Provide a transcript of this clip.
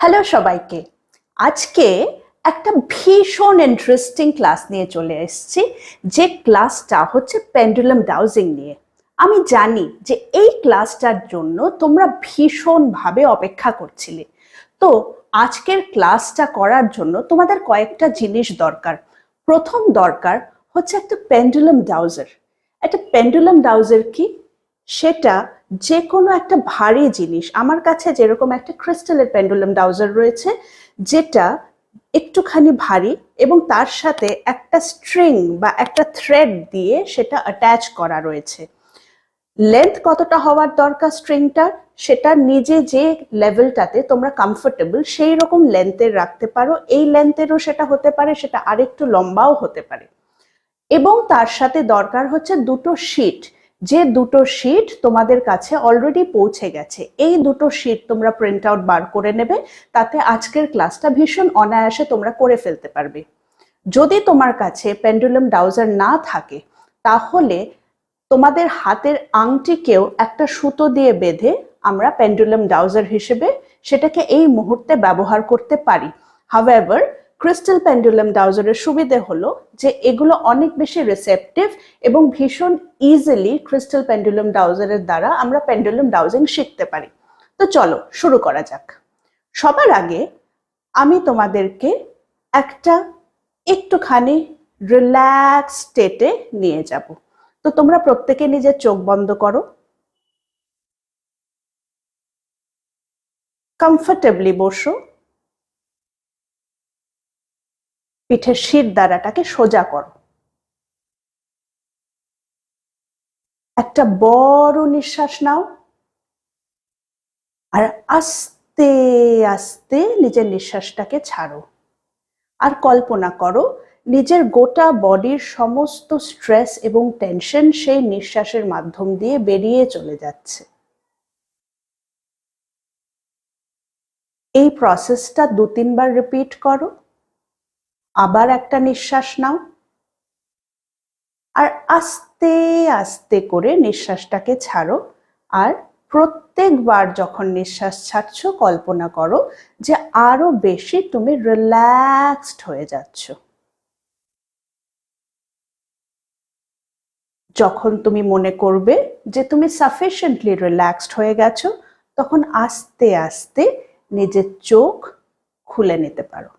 Hello সবাইকে। আজকে একটা ভীষণ ইন্টারেস্টিং ক্লাস নিয়ে চলে এসেছি, যে ক্লাসটা হচ্ছে পেন্ডুলাম ডাউজিং নিয়ে। আমি জানি যে এই ক্লাসটার জন্য তোমরা ভীষণভাবে অপেক্ষা করছিলে। তো আজকের ক্লাসটা করার জন্য তোমাদের কয়েকটা জিনিস দরকার। প্রথম দরকার হচ্ছে একটা পেন্ডুলাম ডাউজার। একটা পেন্ডুলাম ডাউজার কি? সেটা যে কোনো একটা ভারী জিনিস, আমার কাছে যেরকম একটা ক্রিস্টালের পেন্ডুলাম ডাউজার রয়েছে, যেটা একটুখানি ভারী এবং তার সাথে একটা স্ট্রিং বা একটা থ্রেড দিয়ে সেটা অ্যাটাচ করা রয়েছে। লেন্থ কতটা হওয়ার দরকার স্ট্রিংটার, সেটা নিজে যে লেভেলটাতে তোমরা কমফোর্টেবল সেই রকম লেন্থের রাখতে পারো। এই লেন্থেরও সেটা হতে পারে, সেটা আরেকটু লম্বাও হতে পারে। এবং তার সাথে দরকার হচ্ছে দুটো শিট, যে দুটো শিট তোমাদের কাছে অলরেডি পৌঁছে গেছে। এই দুটো শিট তোমরা প্রিন্ট আউট বার করে নেবে, তাতে আজকের ক্লাসটা ভীষণ অনায়াসে তোমরা করে ফেলতে পারবে। যদি তোমার কাছে পেন্ডুলাম ডাউজার না থাকে, তাহলে তোমাদের হাতের আংটিকেও একটা সুতো দিয়ে বেঁধে আমরা পেন্ডুলাম ডাউজার হিসেবে সেটাকে এই মুহূর্তে ব্যবহার করতে পারি। হাউএভার, ক্রিস্টাল পেন্ডুলাম ডাউজারের সুবিধে হলো যে এগুলো অনেক বেশি রিসেপটিভ এবং ভীষণ ইজিলি ক্রিস্টাল পেন্ডুলাম ডাউজারের দ্বারা আমরা পেন্ডুলাম ডাউজিং শিখতে পারি। তো চলো শুরু করা যাক। সবার আগে আমি তোমাদেরকে একটা একটুখানি রিল্যাক্স স্টেটে নিয়ে যাব। তো তোমরা প্রত্যেকে নিজের চোখ বন্ধ করো, কমফর্টেবলি বসো, পিঠের শির দ্বারাটাকে সোজা করো, একটা বড় নিঃশ্বাস নাও আর আস্তে আস্তে নিজের নিঃশ্বাসটাকে ছাড়ো। আর কল্পনা করো নিজের গোটা বডির সমস্ত স্ট্রেস এবং টেনশন সেই নিঃশ্বাসের মাধ্যম দিয়ে বেরিয়ে চলে যাচ্ছে। এই প্রসেসটা 2-3 বার রিপিট করো। আবার একটা নিঃশ্বাস নাও আর আস্তে আস্তে করে নিঃশ্বাসটাকে ছাড়ো। আর প্রত্যেকবার যখন নিঃশ্বাস ছাড়ছো, কল্পনা করো যে আরো বেশি তুমি রিল্যাক্সড হয়ে যাচ্ছ। যখন তুমি মনে করবে যে তুমি সাফিসিয়েন্টলি রিল্যাক্সড হয়ে গেছো, তখন আস্তে আস্তে নিজের চোখ খুলে নিতে পারো।